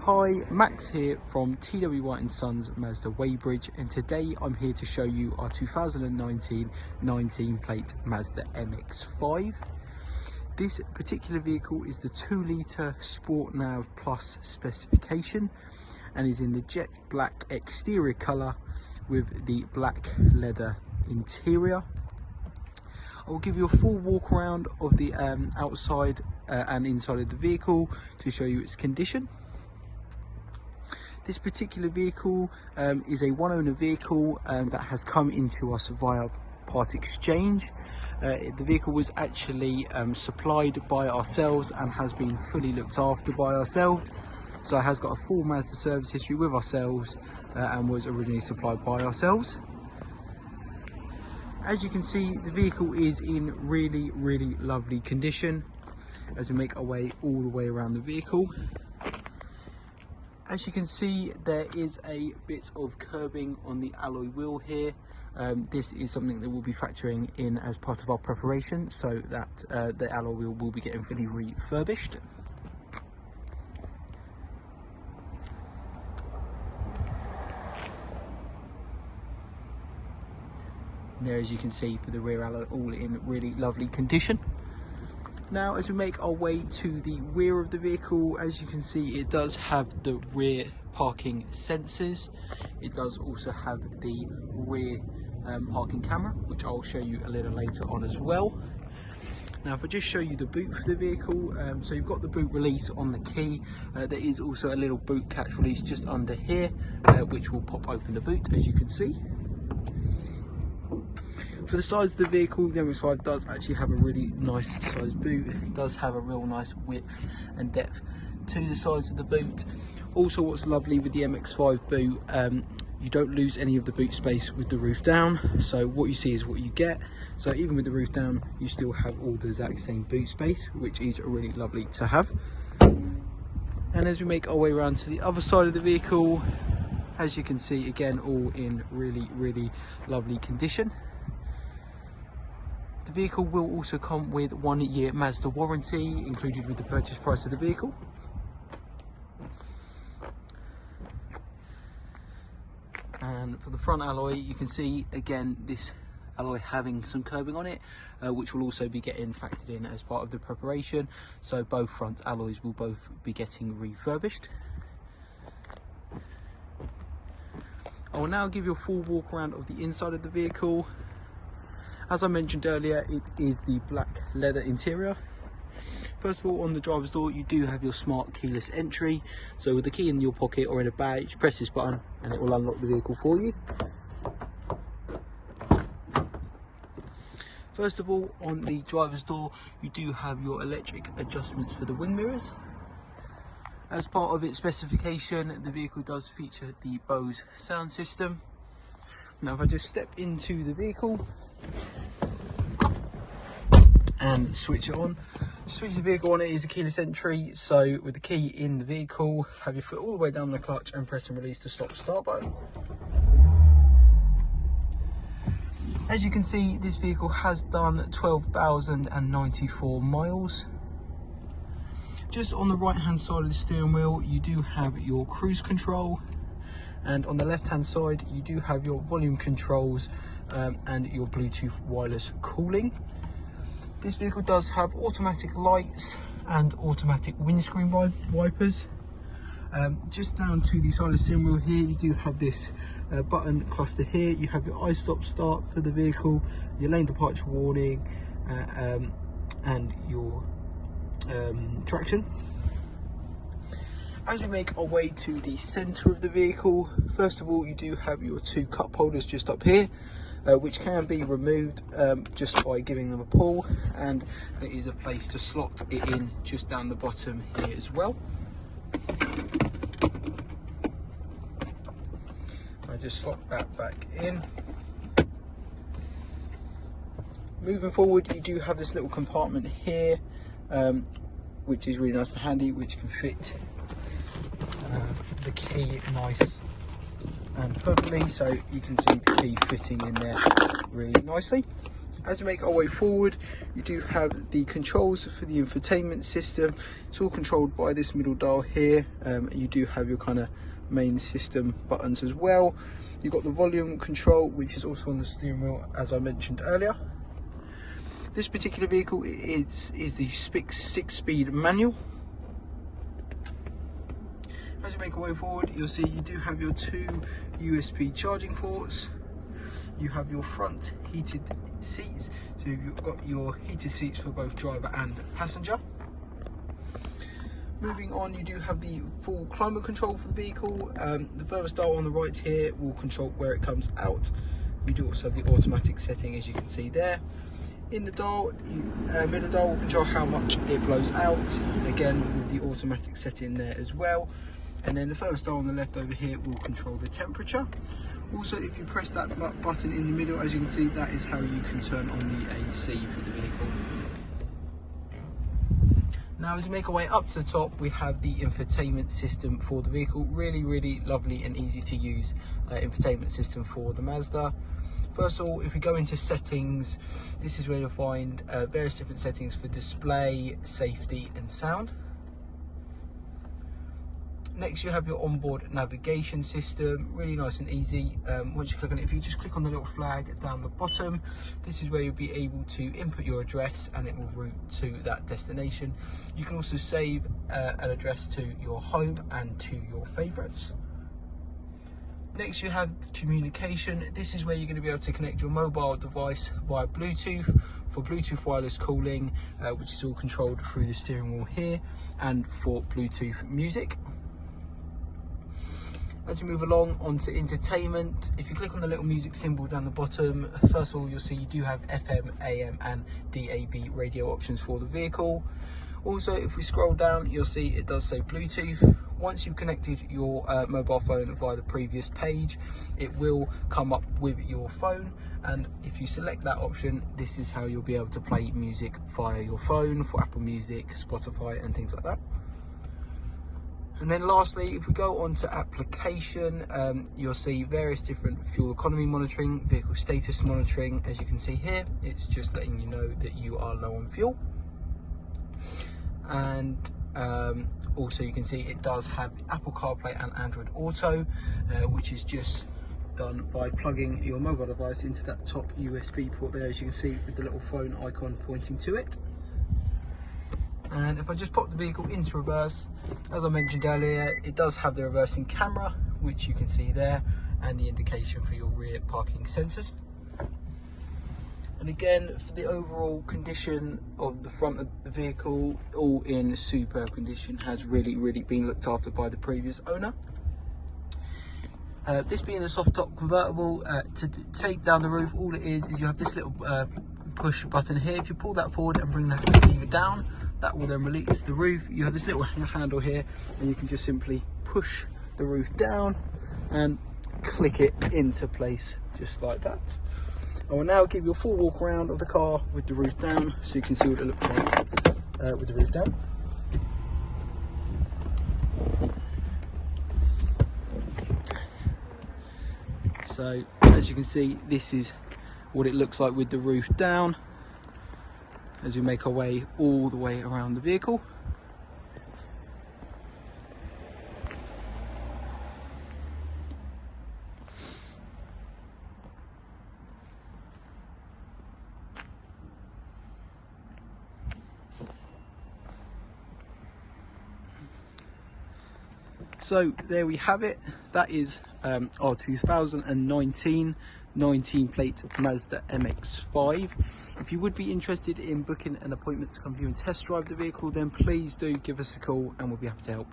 Hi, Max here from T.W White Sons Mazda Weybridge, and today I'm here to show you our 2019 19 plate Mazda MX-5. This particular vehicle is the 2-litre Sport Nav Plus specification and is in the jet black exterior colour with the black leather interior. I will give you a full walk around of the outside and inside of the vehicle to show you its condition. This particular vehicle is a one-owner vehicle that has come into us via part exchange. The vehicle was actually supplied by ourselves and has been fully looked after by ourselves. So it has got a full Mazda service history with ourselves and was originally supplied by ourselves. As you can see, the vehicle is in really lovely condition as we make our way all the way around the vehicle. As you can see, there is a bit of curbing on the alloy wheel here. This is something that we'll be factoring in as part of our preparation, so that the alloy wheel will be getting fully refurbished. And there, as you can see, for the rear alloy, all in really lovely condition. Now, as we make our way to the rear of the vehicle, as you can see, it does have the rear parking sensors. It does also have the rear parking camera, which I'll show you a little later on as well. Now, if I just show you the boot for the vehicle, so you've got the boot release on the key. There is also a little boot catch release just under here, which will pop open the boot, as you can see. For the size of the vehicle, the MX-5 does actually have a really nice size boot. It does have a real nice width and depth to the size of the boot. Also, what's lovely with the MX-5 boot, you don't lose any of the boot space with the roof down. So what you see is what you get. So even with the roof down, you still have all the exact same boot space, which is really lovely to have. And as we make our way around to the other side of the vehicle, as you can see, again, all in really lovely condition. The vehicle will also come with 1-year Mazda warranty included with the purchase price of the vehicle. And for the front alloy, you can see again this alloy having some curbing on it, which will also be getting factored in as part of the preparation. So both front alloys will both be getting refurbished. I will now give you a full walk around of the inside of the vehicle. As I mentioned earlier, it is the black leather interior. First of all, on the driver's door, you do have your smart keyless entry. So with the key in your pocket or in a bag, you press this button and it will unlock the vehicle for you. First of all, on the driver's door, you do have your electric adjustments for the wing mirrors. As part of its specification, the vehicle does feature the Bose sound system. Now, if I just step into the vehicle and switch it on. To switch the vehicle on, it is a keyless entry, so with the key in the vehicle, have your foot all the way down the clutch and press and release the stop-start button. As you can see, this vehicle has done 12,094 miles. Just on the right hand side of the steering wheel, you do have your cruise control, and on the left hand side you do have your volume controls and your Bluetooth wireless cooling. This vehicle does have automatic lights and automatic windscreen wipers. Just down to the side of the steering wheel here, you do have this button cluster here. You have your i-stop start for the vehicle, your lane departure warning, and your traction. As we make our way to the center of the vehicle, first of all, you do have your 2 cup holders just up here, which can be removed just by giving them a pull, and there is a place to slot it in just down the bottom here as well. I just slot that back in. Moving forward, you do have this little compartment here, which is really nice and handy, which can fit the key nice and perfectly, so you can see the key fitting in there really nicely. As we make our way forward, you do have the controls for the infotainment system. It's all controlled by this middle dial here. You do have your kind of main system buttons as well. You've got the volume control, which is also on the steering wheel, as I mentioned earlier. This particular vehicle is the 6-speed manual. As you make your way forward, you'll see you do have your 2 USB charging ports. You have your front heated seats, so you've got your heated seats for both driver and passenger. Moving on, you do have the full climate control for the vehicle. The furthest dial on the right here will control where it comes out. You do also have the automatic setting, as you can see there. In the dial, middle dial will control how much it blows out, again with the automatic setting there as well. And then the first dial on the left over here will control the temperature. Also, if you press that button in the middle, as you can see, that is how you can turn on the AC for the vehicle. Now, as we make our way up to the top, we have the infotainment system for the vehicle. Really lovely and easy to use infotainment system for the Mazda. First of all, if we go into settings, this is where you'll find various different settings for display, safety and sound. Next, you have your onboard navigation system, really nice and easy. Once you click on it, if you just click on the little flag down the bottom, this is where you'll be able to input your address and it will route to that destination. You can also save an address to your home and to your favourites. Next, you have communication. This is where you're going to be able to connect your mobile device via Bluetooth for Bluetooth wireless calling, which is all controlled through the steering wheel here, and for Bluetooth music. As we move along onto entertainment, if you click on the little music symbol down the bottom, first of all you'll see you do have FM, AM and DAB radio options for the vehicle. Also, if we scroll down, you'll see it does say Bluetooth. Once you've connected your mobile phone via the previous page, it will come up with your phone, and if you select that option, this is how you'll be able to play music via your phone for Apple Music, Spotify and things like that. And then lastly, if we go on to application, you'll see various different fuel economy monitoring, vehicle status monitoring. As you can see here, it's just letting you know that you are low on fuel. And also you can see it does have Apple CarPlay and Android Auto, which is just done by plugging your mobile device into that top USB port there, as you can see with the little phone icon pointing to it. And if I just pop the vehicle into reverse, as I mentioned earlier, it does have the reversing camera, which you can see there, and the indication for your rear parking sensors. And again, for the overall condition of the front of the vehicle, all in superb condition, has really been looked after by the previous owner. This being a soft top convertible, to take down the roof, all it is you have this little push button here. If you pull that forward and bring that lever down, that will then release the roof. You have this little handle here, and you can just simply push the roof down and click it into place just like that. I will now give you a full walk around of the car with the roof down, so you can see what it looks like with the roof down. So as you can see, this is what it looks like with the roof down as we make our way all the way around the vehicle. So there we have it. That is our 2019 plate Mazda MX-5. If you would be interested in booking an appointment to come view and test drive the vehicle, then please do give us a call and we'll be happy to help.